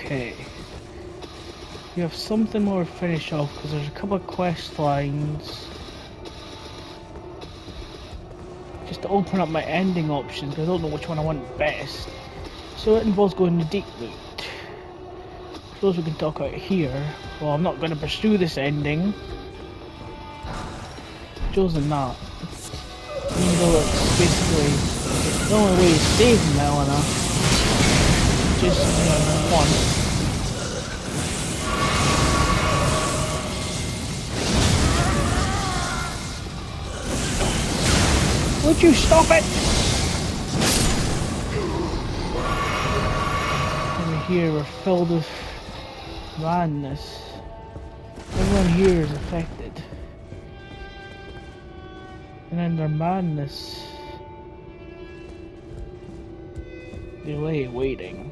Okay. We have something more to finish off because there's a couple of quest lines. Just to open up my ending options because I don't know which one I want best. So it involves going to deeproot. Those we can talk about here. Well, I'm not going to pursue this ending. Chosen that. Even though it's basically the only way to save Melina. Just once. Would you stop it? Over here we're filled with madness. Everyone here is affected. And in their madness, they lay waiting.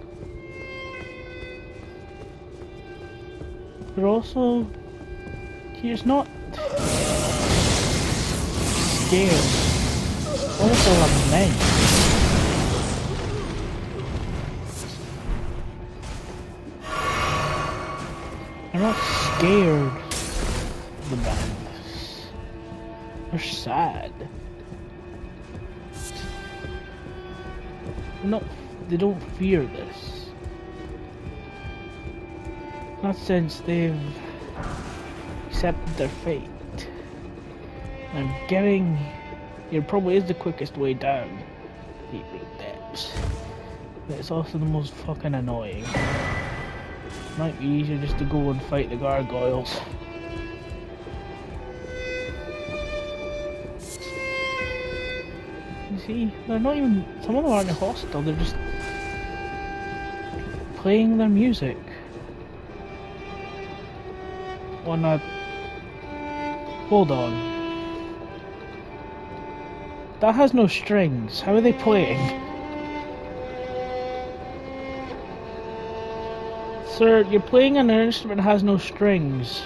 But also, he's not scared. Also lament. They're not scared of the madness. They're sad. They don't fear this. In that sense, they've accepted their fate. And getting here probably is the quickest way down deeproot depths. But it's also the most fucking annoying. Might be easier just to go and fight the gargoyles. You see, they're not even, some of them aren't hostile, they're just playing their music. On a... Hold on. That has no strings. How are they playing? Sir, you're playing an instrument that has no strings.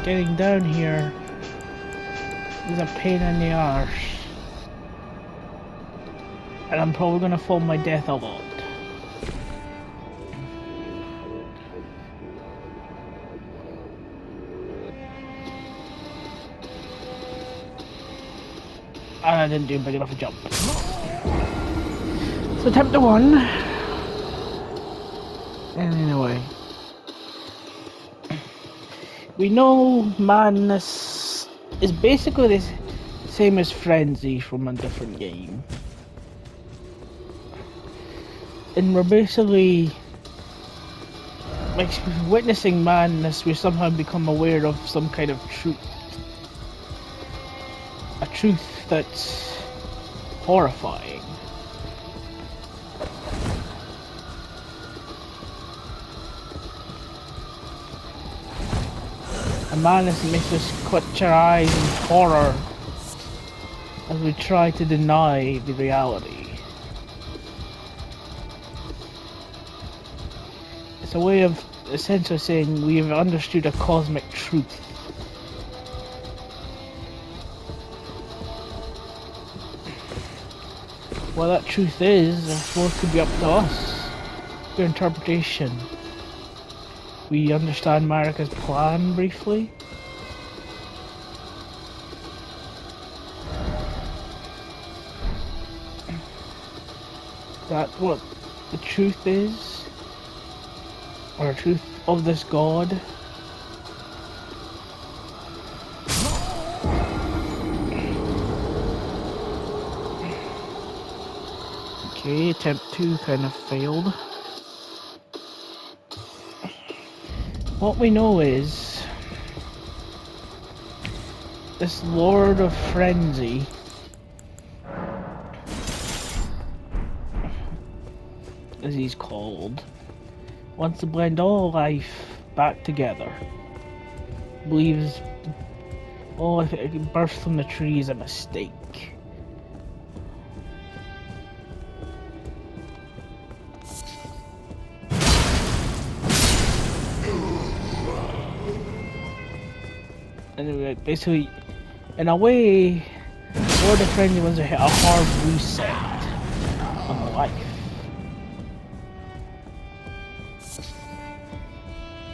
Getting down here is a pain in the arse. And I'm probably gonna fall my death a lot. And I didn't do big enough a jump. So attempt to 1. And anyway. We know madness is basically the same as frenzy from a different game. And we're basically like witnessing madness, we somehow become aware of some kind of truth. A truth that's horrifying. A madness that makes us clutch our eyes in horror as we try to deny the reality. It's a way of essentially saying we have understood a cosmic truth. What that truth is, I suppose, could be up to us. Your interpretation. We understand Marika's plan briefly. That's what the truth is, or the truth of this god. Okay, attempt 2 kind of failed. What we know is this Lord of Frenzy as he's called wants to blend all life back together. Believes all if it birth from the tree is a mistake. And like, basically, in a way, or the friendly ones that hit a hard reset on life.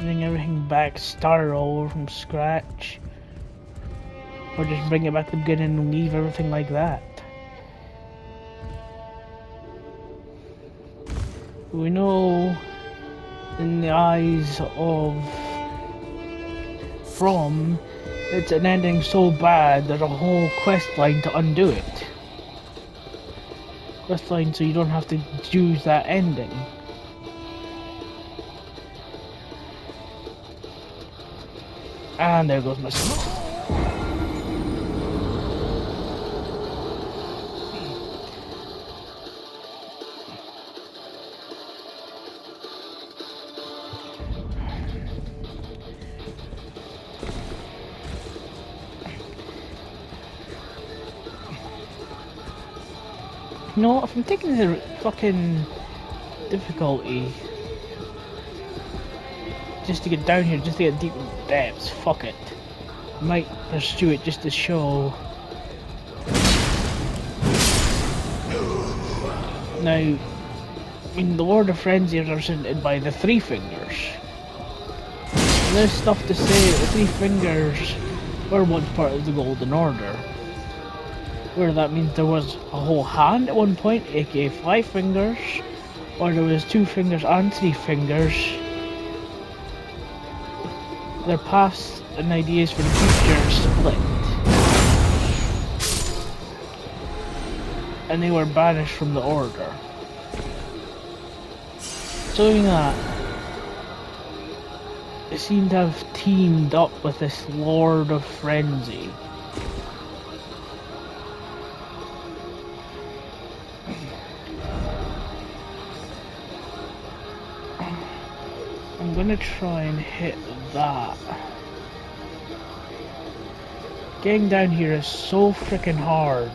Bring everything back, start all over from scratch. Or just bring it back to the beginning and leave everything like that. We know, in the eyes of From, it's an ending so bad there's a whole quest line to undo it. Quest line so you don't have to choose that ending. And there goes my smoke. You know what, if I'm taking the fucking difficulty just to get down here, just to get deep depths, fuck it. Might pursue it just to show. Now, I mean, the Lord of Frenzy is represented by the three fingers. And there's stuff to say that the three fingers were once part of the Golden Order. Where that means there was a whole hand at one point, aka 5 fingers, or there was 2 fingers and 3 fingers. Their past and ideas for the future split. And they were banished from the Order. Showing that, they seem to have teamed up with this Lord of Frenzy. I'm gonna try and hit that. Getting down here is so freaking hard.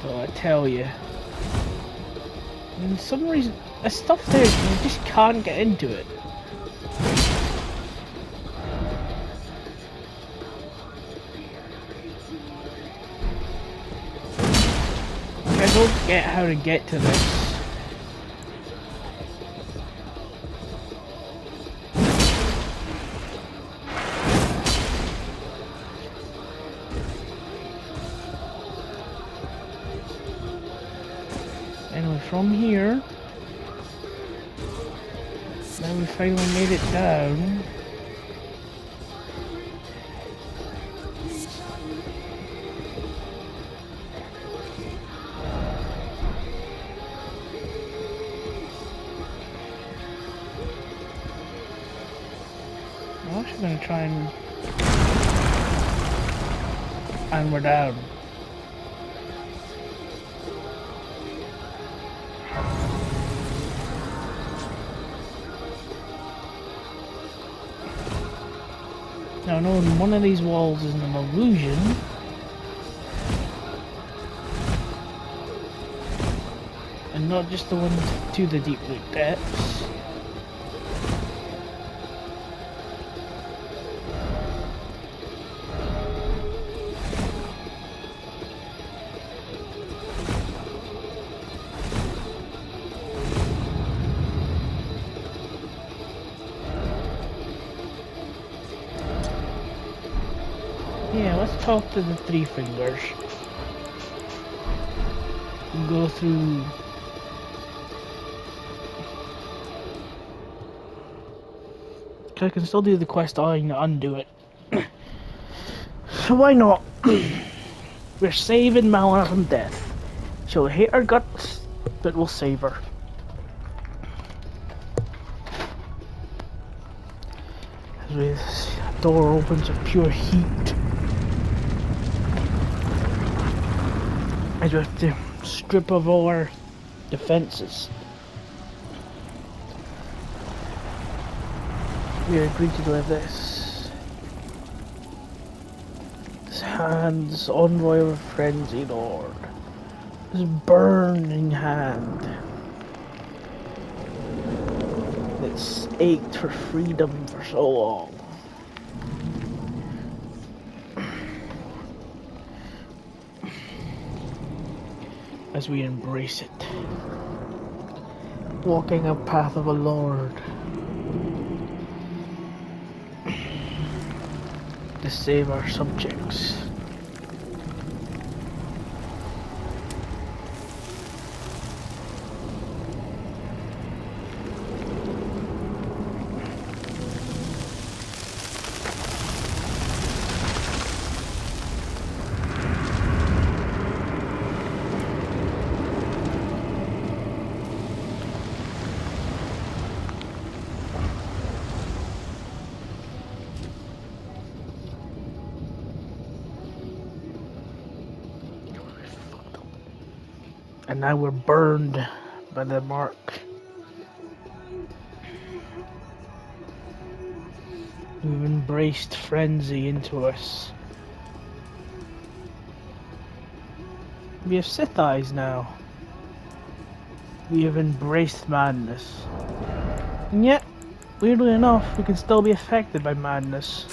So I tell you. And for some reason, there's stuff there, you just can't get into it. I don't get how to get to this. Anyway, from here, now we finally made it down. I'm actually going to try and we're down. Now, knowing one of these walls is an illusion, and not just the one to the deeproot depths. Yeah, let's talk to the 3 fingers. And go through. I can still do the quest line to undo it. So why not? We're saving Malina from death. She'll hate our guts, but we'll save her. As the door opens with pure heat. As we have to strip of all our defences. We agreed to do this. This hands envoy of a frenzy lord. This burning hand that's ached for freedom for so long. As we embrace it, walking a path of a Lord to save our subjects. And now we're burned by the mark. We've embraced frenzy into us. We have Sith eyes now. We have embraced madness. And yet, weirdly enough, we can still be affected by madness.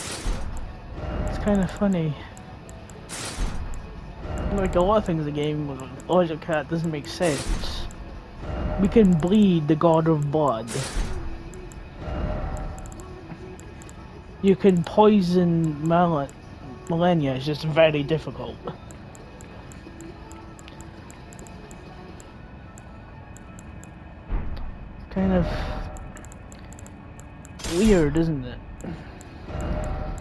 It's kind of funny. Like a lot of things in the game, logic that doesn't make sense. We can bleed the god of blood. You can poison millennia, it's just very difficult. Kind of weird, isn't it?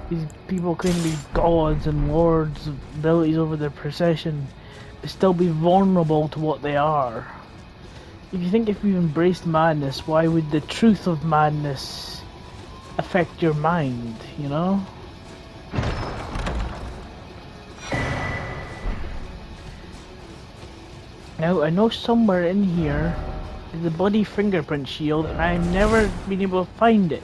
These people can be gods and lords of abilities over their possession, but still be vulnerable to what they are. If you think if you embraced madness, why would the truth of madness affect your mind, you know? Now, I know somewhere in here is a bloody fingerprint shield, and I've never been able to find it.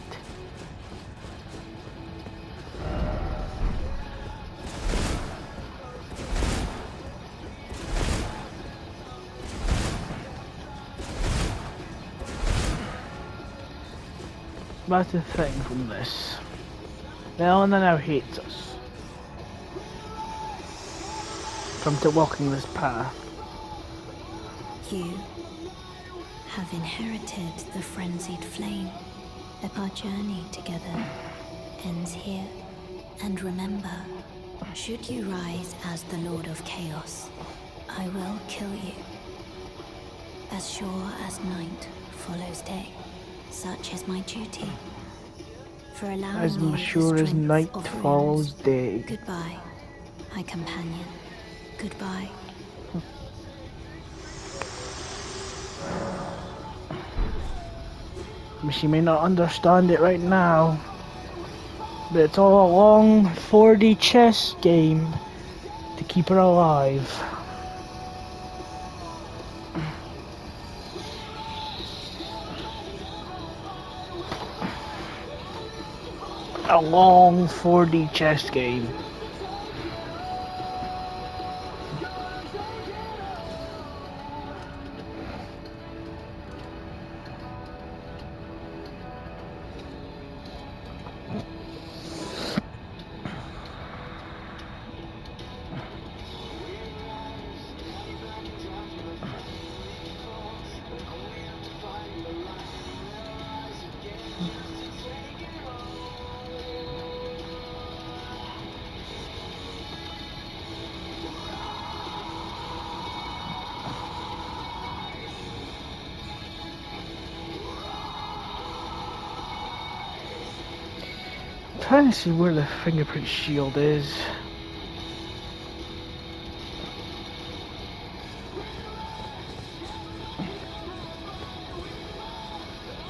That's the thing from this. Elena now hates us from walking this path. You have inherited the frenzied flame. If our journey together ends here, and remember, should you rise as the Lord of Chaos, I will kill you. As sure as night follows day, such is my duty. For allowing As you sure the as strength night of follows runes. day. Goodbye, my companion. Goodbye. She may not understand it right now, but it's all a long 4D chess game to keep her alive. A long 4D chess game. I'm trying to see where the fingerprint shield is.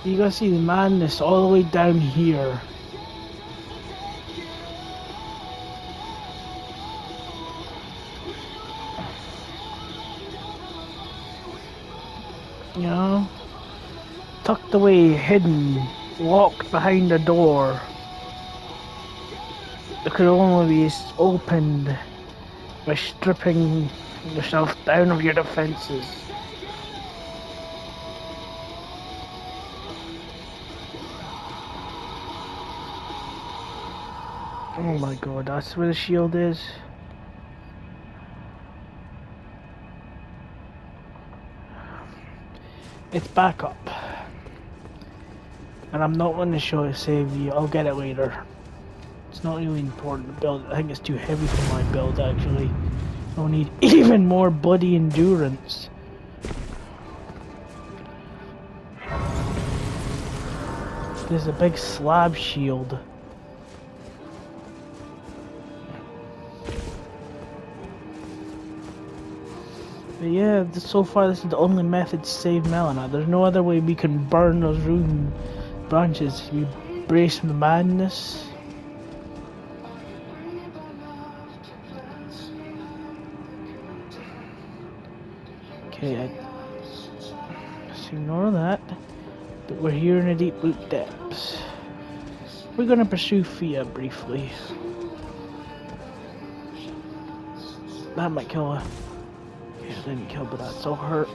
You gotta see the madness all the way down here. You know? Tucked away, hidden, locked behind a door that could only be opened by stripping yourself down of your defenses. Oh my god, that's where the shield is. It's back up. And I'm not going to show it save you, I'll get it later. It's not really important to build. I think it's too heavy for my build actually. I'll need even more bloody endurance. There's a big slab shield. But yeah, so far this is the only method to save Melina. There's no other way we can burn those rune branches. We brace from the madness. Okay, let's ignore that. But we're here in the deeproot depths. We're gonna pursue Fia briefly. That might kill her. Okay, it didn't kill, but that still hurt.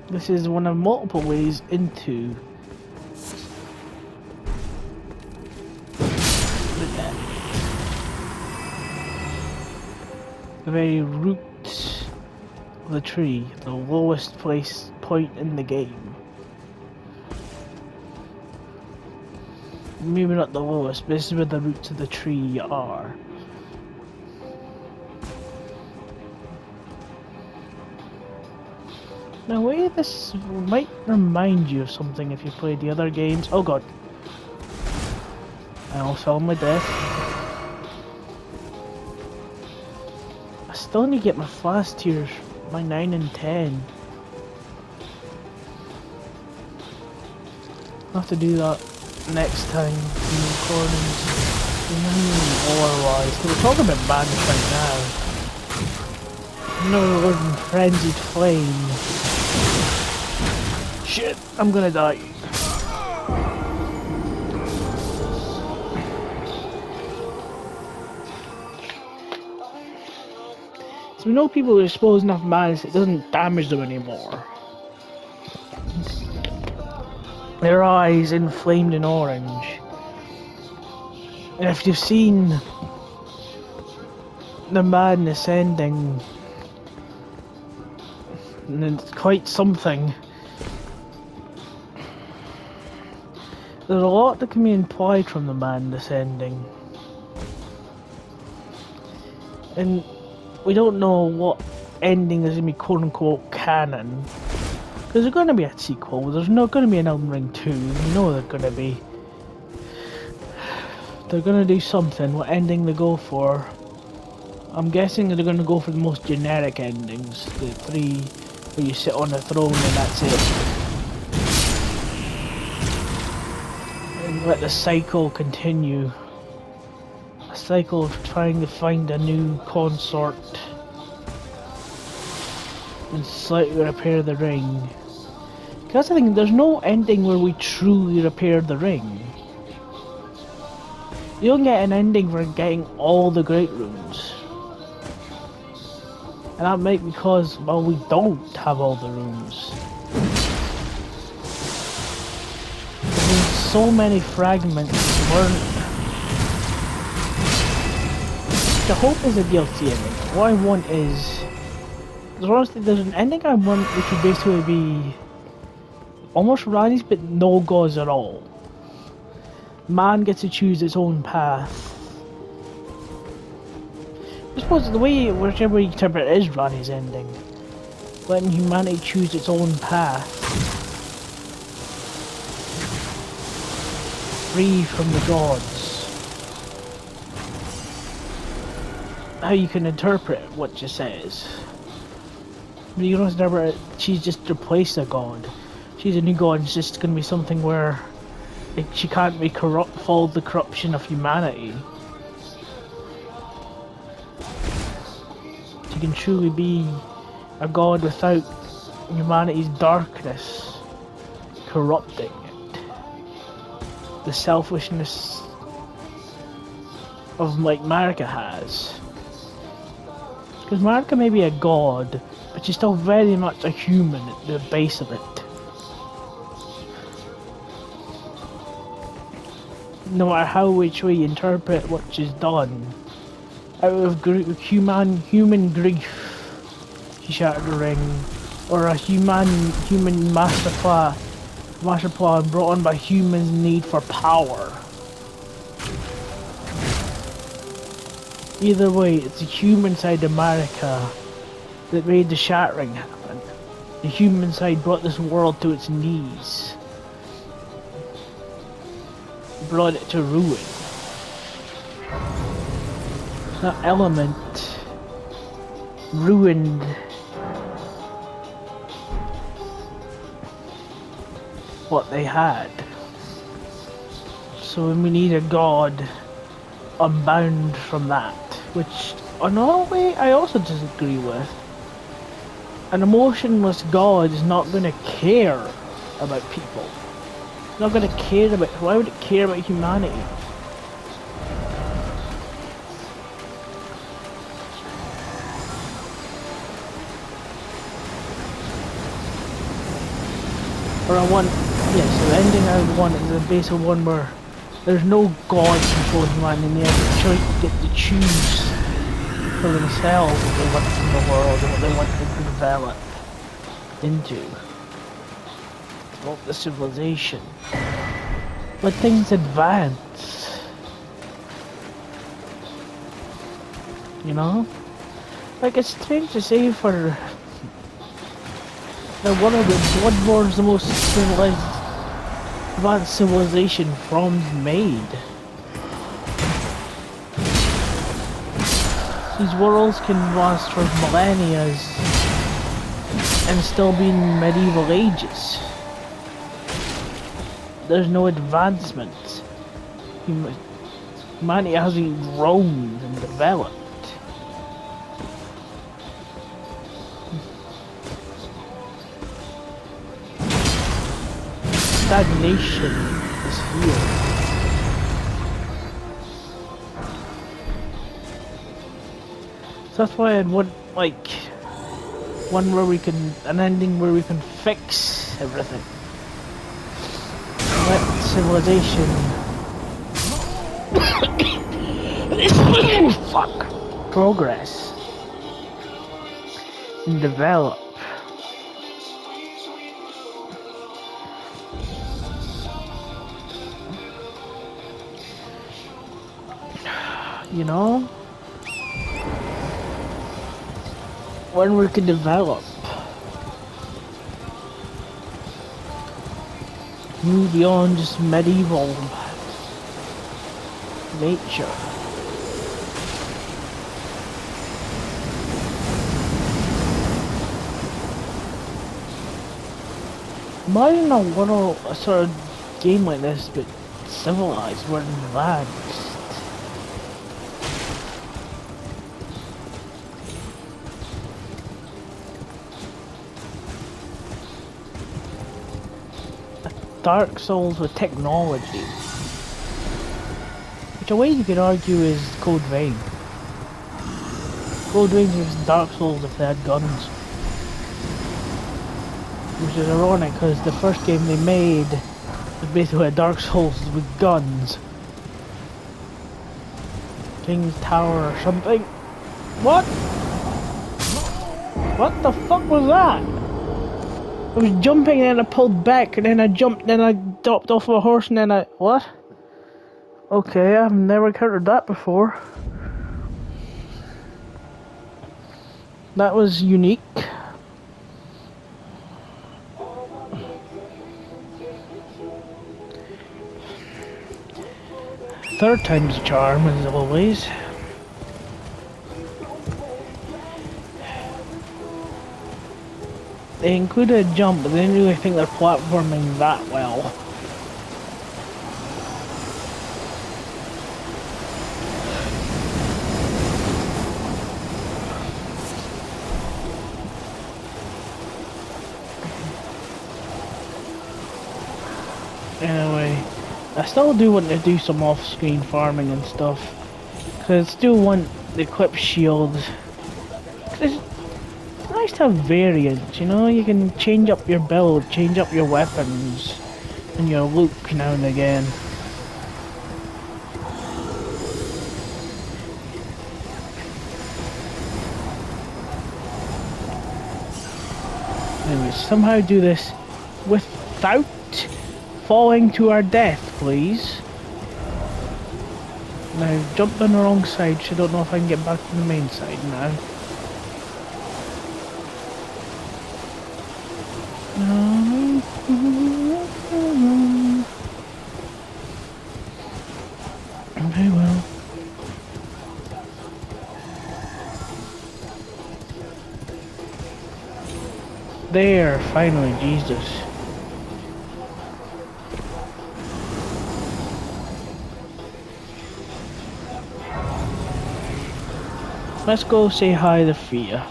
This is one of multiple ways into the very root of the tree, the lowest point in the game. Maybe not the lowest, but this is where the roots of the tree are. Now wait, this might remind you of something if you played the other games. Oh god. I almost fell on my death. I still need to get my fast tiers, my 9 and 10. I'll have to do that next time in recordings. Otherwise, we're talking about madness right now. No, we're in frenzied flame. Shit, I'm gonna die. So we know people who expose enough madness, it doesn't damage them anymore. Their eyes inflamed in orange. And if you've seen the madness ending, and it's quite something. There's a lot that can be implied from the madness ending. And we don't know what ending is going to be quote unquote canon. Because there's going to be a sequel, there's not going to be an Elden Ring 2, you know they're going to be. They're going to do something, what ending they go for. I'm guessing that they're going to go for the most generic endings, the 3 where you sit on a throne and that's it. And let the cycle continue. A cycle of trying to find a new consort and slightly repair the ring. Because I think there's no ending where we truly repair the ring. You don't get an ending for getting all the great runes. And that might be because, well, we don't have all the runes. There's so many fragments weren't. The hope is a DLC ending. What I want is, there's an ending I want which would basically be almost Rani's but no gods at all. Man gets to choose its own path. I suppose the way, whichever you interpret it, is Rani's ending. Letting humanity choose its own path. Free from the gods. how you can interpret what she says. But you don't interpret she's just replaced a god. She's a new god. It's just gonna be something where she can't be follow the corruption of humanity. She can truly be a god without humanity's darkness corrupting it. The selfishness of like Marika has. Because Marika may be a god, but she's still very much a human at the base of it. No matter how which way you interpret what she's done, out of human grief, she shattered the ring, or a human master plan brought on by humans' need for power. Either way, it's the human side of Marika that made the shattering happen. The human side brought this world to its knees. Brought it to ruin. That element ruined what they had. So we need a god unbound from that, which another way I also disagree with. An emotionless god is not going to care about people. It's not going to care about, why would it care about humanity? Or I want, yes, the ending I want is a basic one where there's no god controlling humanity, and they get to choose for themselves what they want from the world and what they want to develop into. Well, the civilization. But things advance. You know? Like, it's strange to say for the one of the Bloodborne's the most advanced civilization from made. These worlds can last for millennia and still be in medieval ages. There's no advancement. Humanity hasn't grown and developed. Stagnation is here. So that's why I'd want, like, one where we can, an ending where we can fix everything. Let civilization fuck, progress and develop. You know? When we can develop. Move beyond just medieval nature. Imagine a world, a sort of game like this, but civilized, we're advanced. Dark Souls with technology, which a way you could argue is Code Vein. Code Vein is Dark Souls if they had guns, which is ironic because the first game they made was basically a Dark Souls with guns. King's Tower or something. What? What the fuck was that? I was jumping and then I pulled back and then I jumped, then I dropped off of a horse and then I... What? Okay, I've never encountered that before. That was unique. Third time's a charm as always. They included a jump, but they didn't really think they're platforming that well. Anyway, I still do want to do some off-screen farming and stuff, because I still want the equip shield. It's nice to have variants, you know? You can change up your build, change up your weapons, and your look now and again. Anyway, somehow do this without falling to our death, please. Now, I've jumped on the wrong side, so I don't know if I can get back to the main side now. Very well. There, finally, Jesus. Let's go say hi to Fia.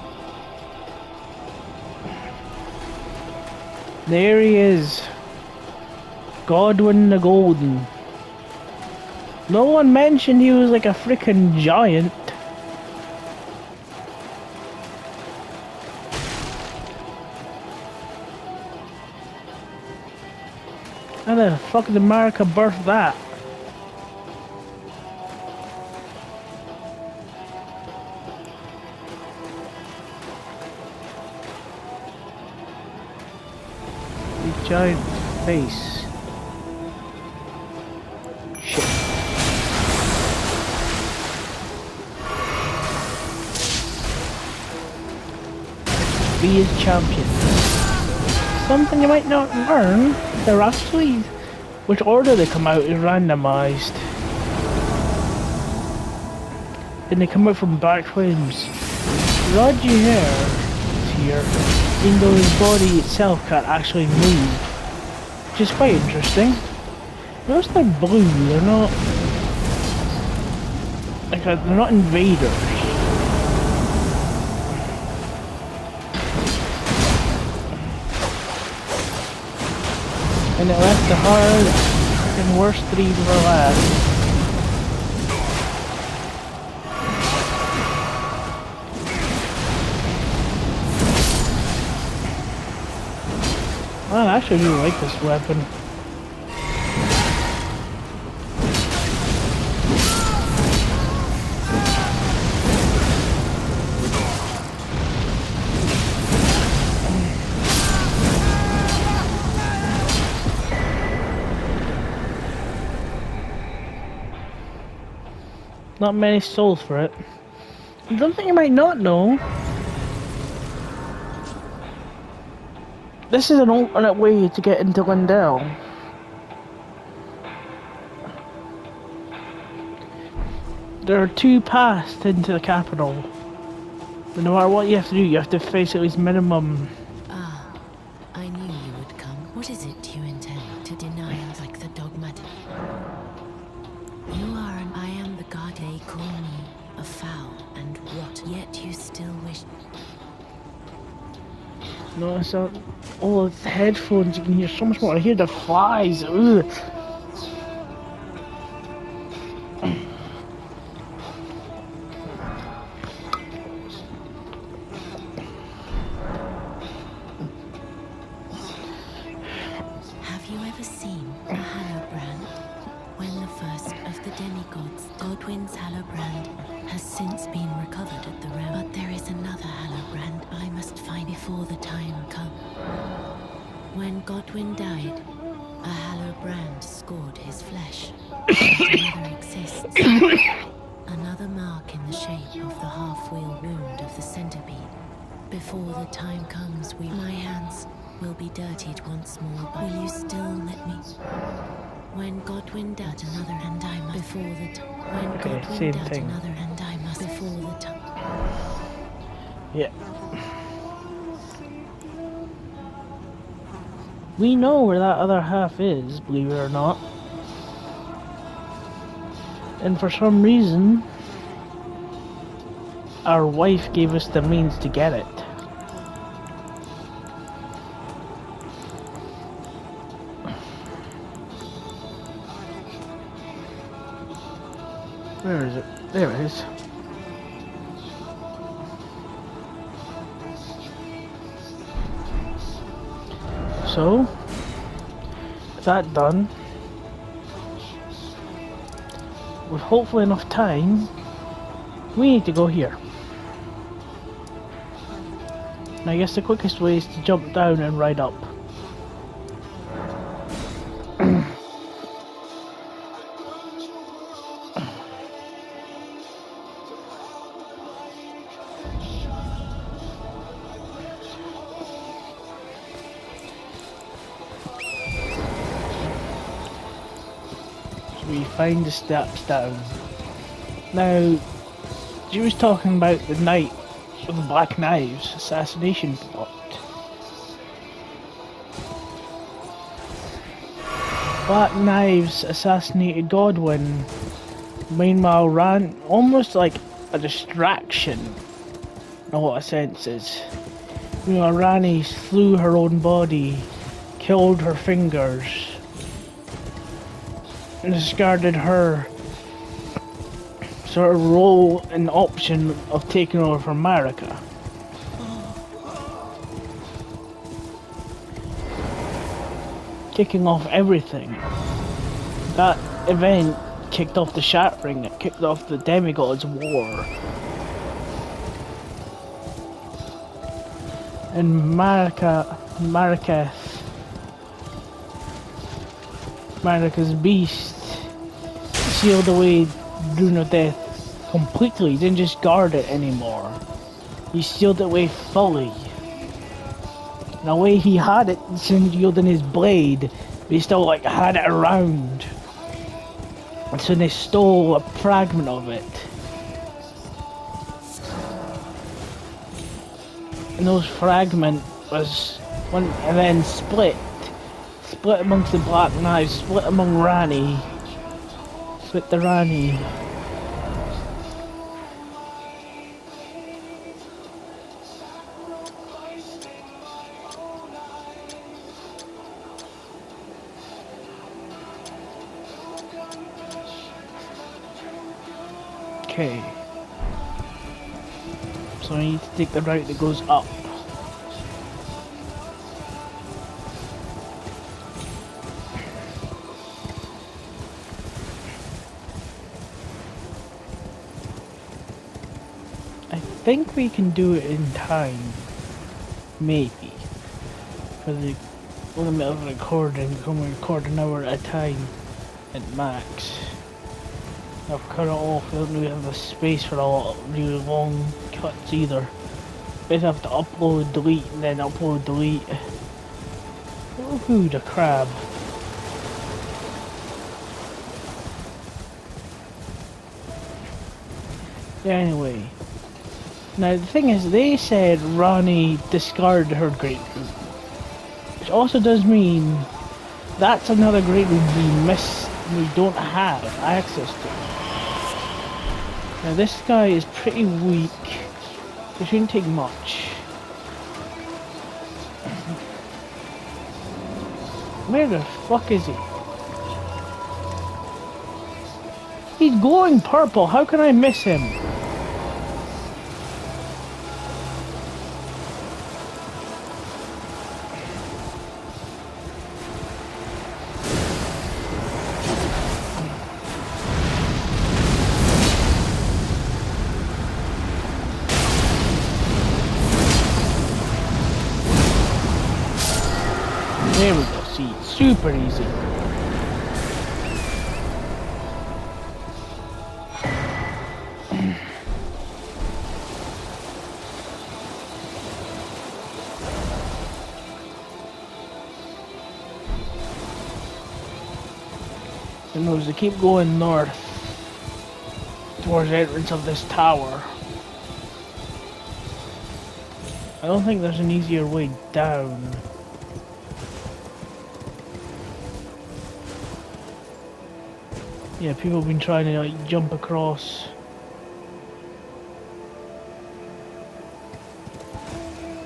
There he is. Godwin the Golden. No one mentioned he was like a freaking giant. How the fuck did America birth that? The giant face. Shit. Be his champion. Something you might not learn. They're actually, which order they come out is randomized. And they come out from backwards. Roger Hare is here, even though his body itself can't actually move. Which is quite interesting. Notice they're blue, they're not like they're not invaders. And it left the hard and worst three for last. I actually really like this weapon. Not many souls for it. Something you might not know. This is an alternate way to get into Lindell. There are two paths into the capital. But no matter what you have to do, you have to face at least minimum. Ah, I knew you would come. What is it you intend to deny us like the dogmatic? You are and I am the god. They call me a foul and rot, yet you still wish. Notice all the headphones, you can hear so much more. I hear the flies. Ugh. Have you ever seen a Hallowbrand? When the first of the demigods, Godwin's Hallowbrand, has since been recovered at the realm. But there is another Hallowbrand I must find before the time comes. When Godwin died, a Hallowbrand scored his flesh. Another exists. Another mark in the shape of the half-wheel wound of the centipede. Before the time comes, my hands will be dirtied once more, but will you still let me? When Godwin died, another and I must before the time. When Okay, Godwin same died, thing. another and I must before the time. Yeah. We know where that other half is, believe it or not. And for some reason, our wife gave us the means to get it. Where is it? There it is. So, with that done, with hopefully enough time, we need to go here. And I guess the quickest way is to jump down and ride up. We find the steps down. Now, she was talking about the knight with the black knives assassination plot. Black knives assassinated Godwin. Meanwhile, ran almost like a distraction in a lot of senses. Meanwhile, Rani slew her own body, killed her fingers, and discarded her sort of role and option of taking over from Marika. Kicking off everything. That event kicked off the Shattering, it kicked off the Demigods' War. And Marika's beast sealed away Rune of Death completely. He didn't just guard it anymore. He sealed it away fully. In a way, he had it sealed in his blade, but he still like had it around. And so they stole a fragment of it. And those fragment was one and then split amongst the Black Knives, split among Rani, split the Rani. Okay. So I need to take the route that goes up. I think we can do it in time. Maybe. For the limit of recording, we can record an hour at a time at max. I've cut it off, I don't really have the space for a lot of really long cuts either. Basically have to upload, delete, and then upload, delete. Ooh, the crab. Yeah, anyway. Now the thing is, they said Rani discarded her great root. Which also does mean that's another great root we don't have access to. Now this guy is pretty weak. It shouldn't take much. Where the fuck is he? He's glowing purple, how can I miss him? There we go, see, super easy. And as we keep going north towards the entrance of this tower, I don't think there's an easier way down. Yeah, people have been trying to like jump across.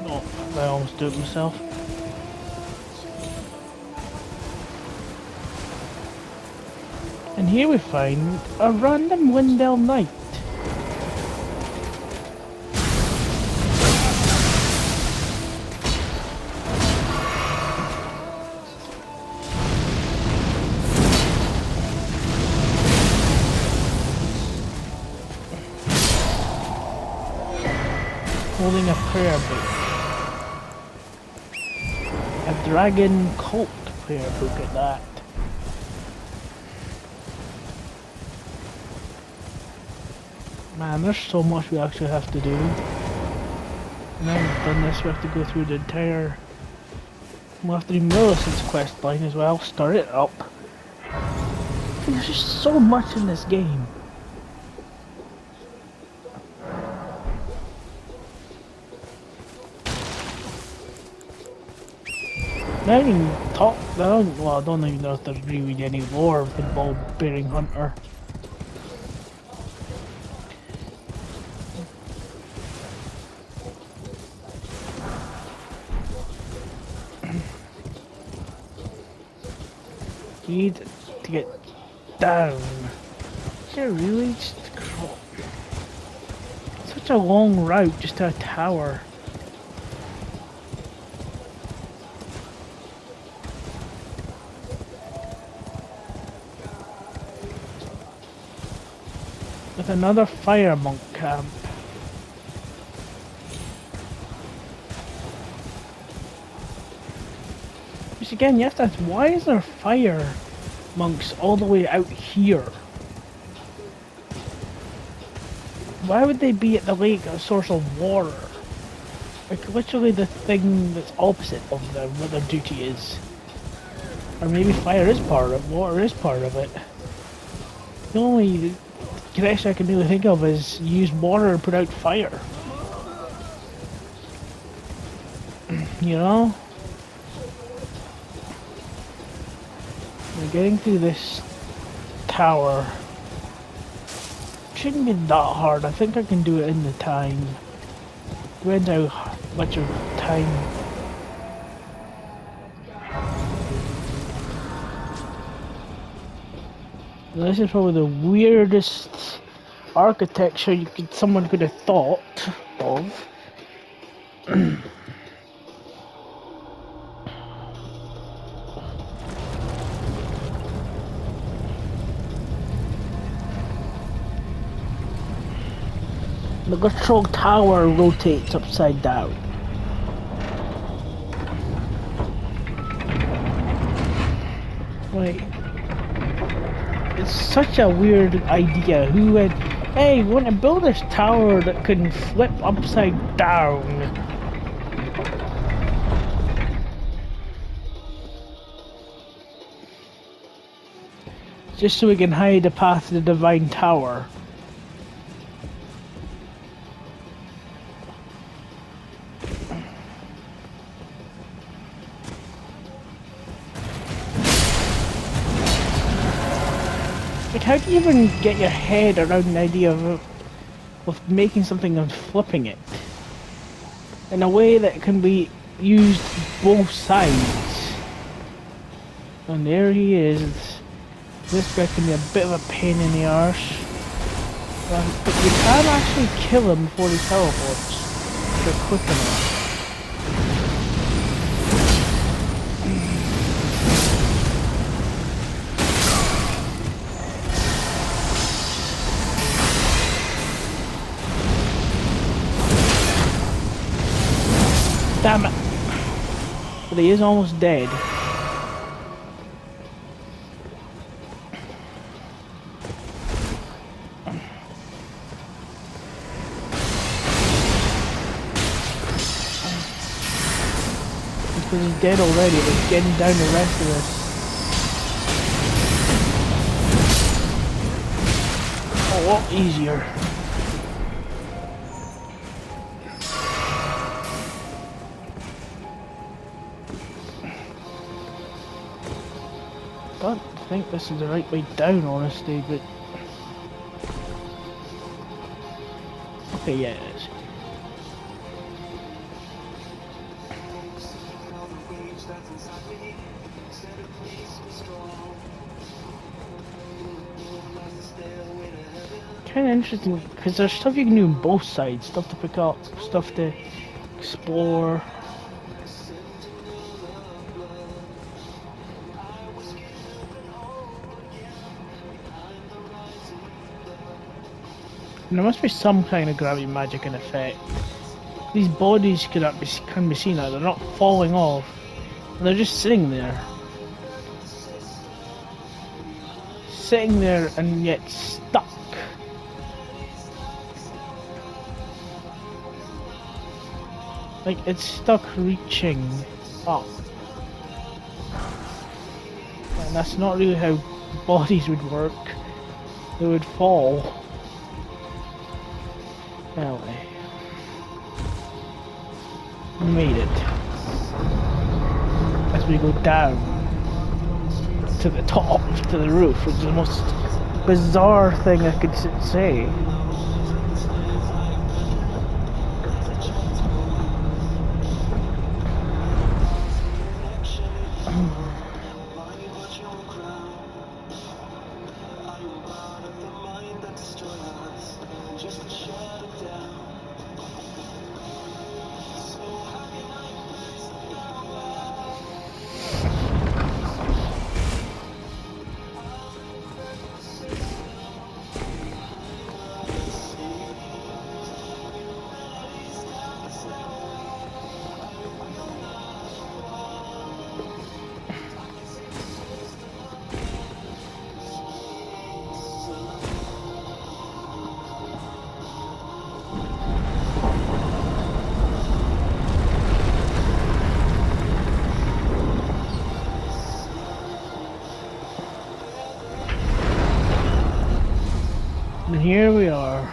Oh, I almost do it myself. And here we find a random Windell Knight. Holding a prayer book. A dragon cult prayer book at that. Man, there's so much we actually have to do. Now we've done this, we have to go through the entire... We'll have to do Millicent's quest line as well, start it up. There's just so much in this game. I didn't even talk, I don't even know if there's really any lore of the ball-bearing hunter. You need to get down. Is there really just such a long route just to a tower? With another fire monk camp. Which again, you have to ask, why is there fire monks all the way out here? Why would they be at the lake a source of water? Like literally the thing that's opposite of them, what their duty is. Or maybe fire is part of it, water is part of it. The only connection I can really think of is use water to put out fire. You know? We're getting through this tower. Shouldn't be that hard. I think I can do it in the time. Depends how much of time. This is probably the weirdest architecture someone could have thought of. The literal tower rotates upside down. Wait. It's such a weird idea. Who went, hey, we want to build this tower that can flip upside down. Just so we can hide the path to the divine tower. Like, how do you even get your head around the idea of making something and flipping it in a way that can be used both sides? And there he is. This guy can be a bit of a pain in the arse. But you can actually kill him before he teleports. If you're quick enough. Damn it! But he is almost dead. Because he's dead already, but getting down the rest of this. A lot easier. But think this is the right way down, honestly, but... Okay, yeah, it is. Kind of interesting, because there's stuff you can do on both sides. Stuff to pick up, stuff to explore. And there must be some kind of gravity magic in effect. These bodies can be seen now, they're not falling off. They're just sitting there. Sitting there and yet stuck. Like it's stuck reaching up. And that's not really how bodies would work. They would fall. Anyway. We made it. As we go down to the top, to the roof, which is the most bizarre thing I could say. And here we are,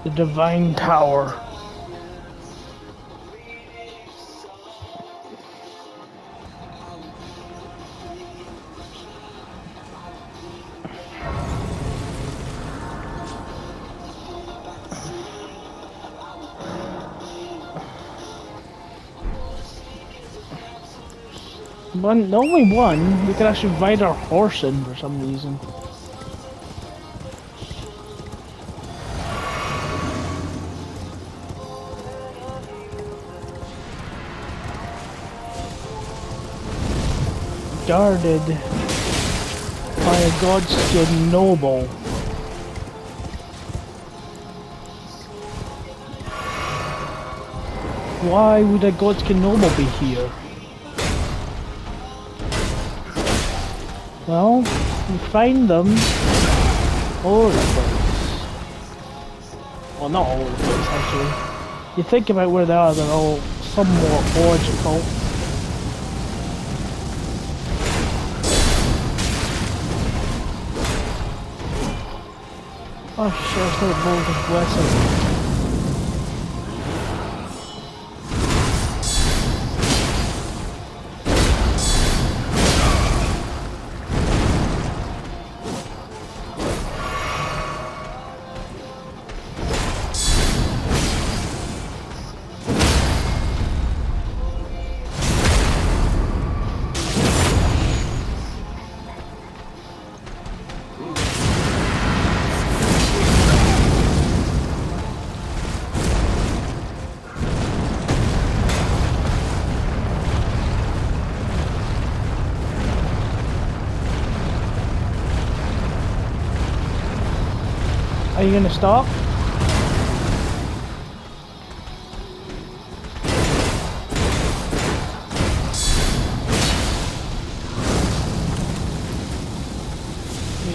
the Divine Tower. The only one we could actually ride our horse in for some reason. Guarded by a godskin noble. Why would a godskin noble be here? Well, you find them all over the place. Well, not all over the place actually. You think about where they are, they're all somewhat logical. Oh shit, I still have Lord's blessing. Are you gonna stop?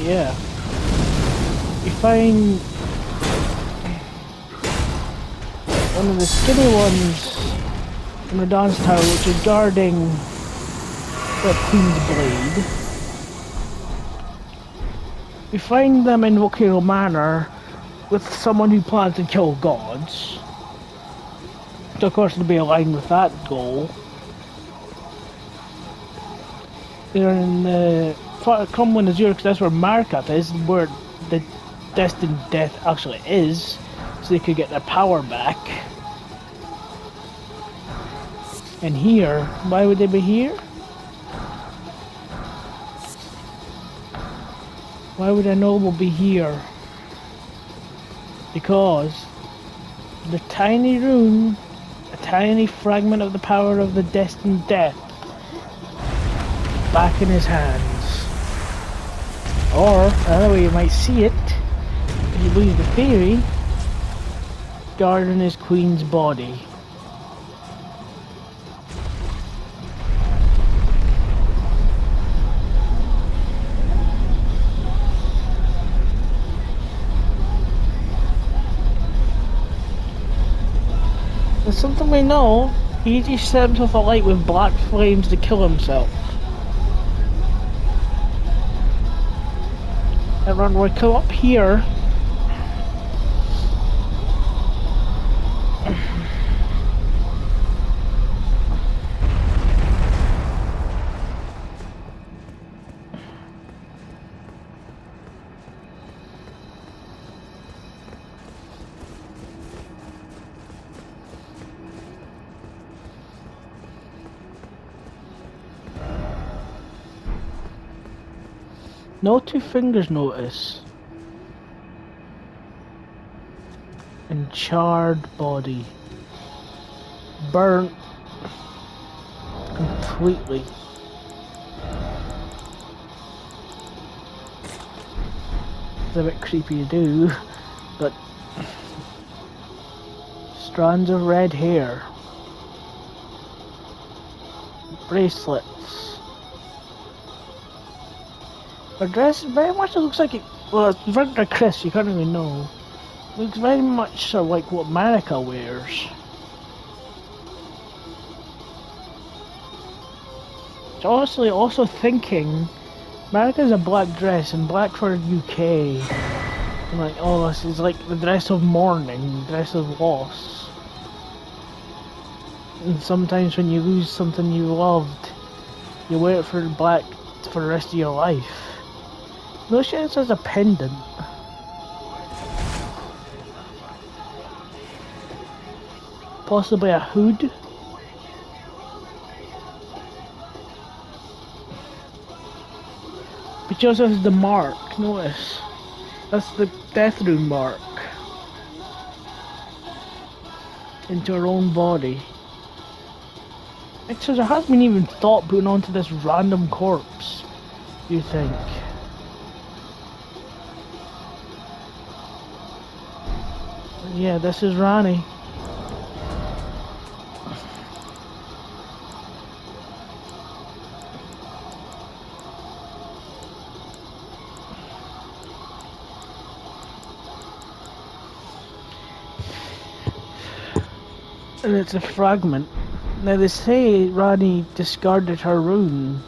Yeah. You find one of the skinny ones in the dance tower, which is guarding the Queen's Blade. We find them in Volcano Manor with someone who plans to kill gods. So of course to be aligned with that goal. They're in the Cromwell Azure because that's where Markup is, where the Destined Death actually is, so they could get their power back. And here, why would they be here? Why would a noble be here? Because the tiny rune, a tiny fragment of the power of the Destined Death, back in his hands. Or, another way you might see it, if you believe the theory, guarding his queen's body. There's something we know, he just set himself alight with black flames to kill himself. And when we come up here, no two fingers notice. And charred body. Burnt completely. It's a bit creepy to do, but strands of red hair. Bracelets. Her dress very much looks like it. Well, it's very crisp, you can't really know. Looks very much like what Marika wears. It's honestly also thinking Marika's a black dress and black for UK. I'm like, oh, this is like the dress of mourning, the dress of loss. And sometimes when you lose something you loved, you wear it for black for the rest of your life. No shit, as a pendant. Possibly a hood. But she also has the mark, notice. That's the death rune mark. Into her own body. It says there hasn't been even thought putting onto this random corpse, you think. Yeah, this is Rani. And it's a fragment. Now they say Rani discarded her rune,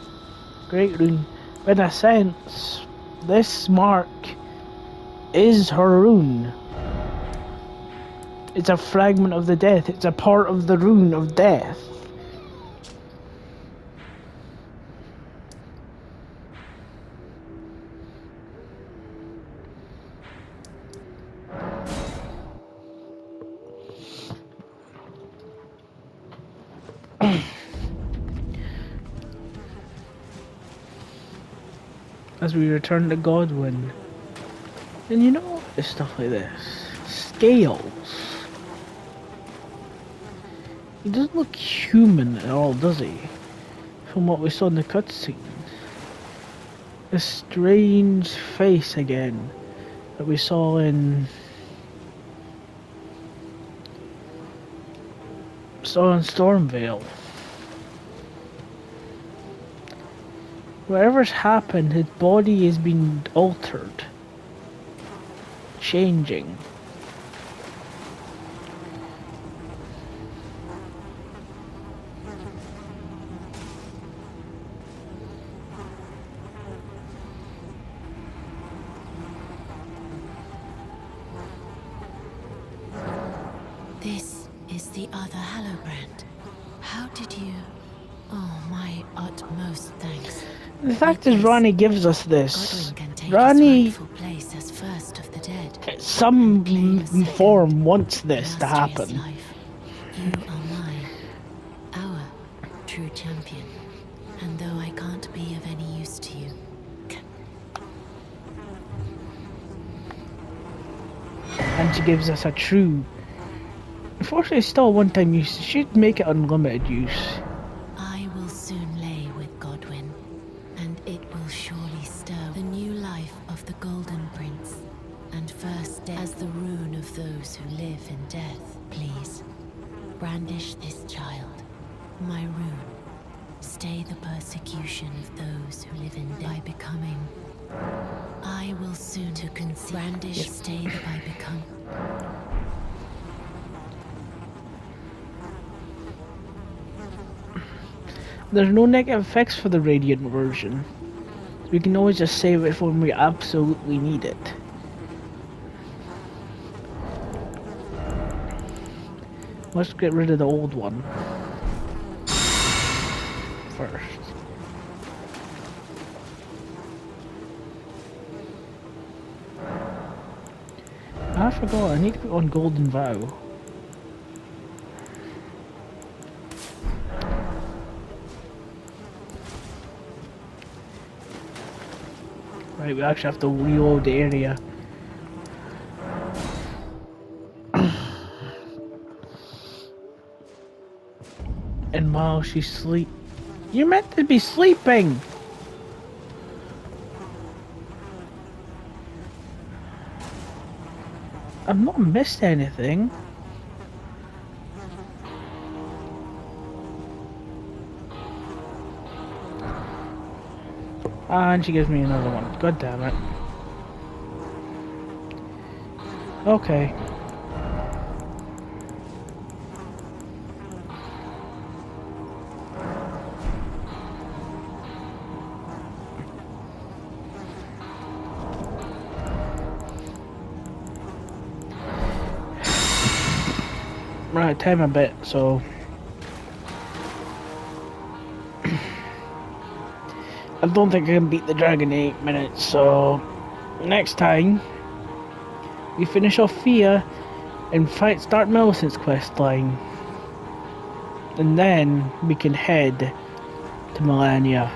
Great Rune, but in a sense, this mark is her rune. It's a fragment of the death, it's a part of the rune of death. As we return to Godwin. And you know, it's stuff like this. Scales. He doesn't look human at all, does he? From what we saw in the cutscene. A strange face again that we saw in Stormvale. Whatever's happened, his body has been altered. Changing. This is the other Hallowbrand. How did you... Oh, my utmost thanks. The fact is, Witness, Ronnie gives us this. Godwin can take his Ronnie, rightful place as first of the dead. some Claim a second, form, wants this to illustrious happen. life. You are mine, our true champion. And though I can't be of any use to you, And she gives us a true. Unfortunately, it's still a one-time use. She should make it unlimited use. I will soon lay with Godwin, and it will surely stir the new life of the Golden Prince, and first as the rune of those who live in death. Please, brandish this child, my rune. Stay the persecution of those who live in death by becoming. I will soon to conceive. Brandish, stay the by become. There's no negative effects for the Radiant version. We can always just save it for when we absolutely need it. Let's get rid of the old one first. I forgot, I need to put on Golden Vow. Right, we actually have to reload the area. And while she's sleep, you're meant to be sleeping. I've not missed anything. And she gives me another one. God damn it. Okay. Right, time a bit, so I don't think I can beat the dragon in 8 minutes, so next time we finish off Fia and start Millicent's quest line, and then we can head to Melania.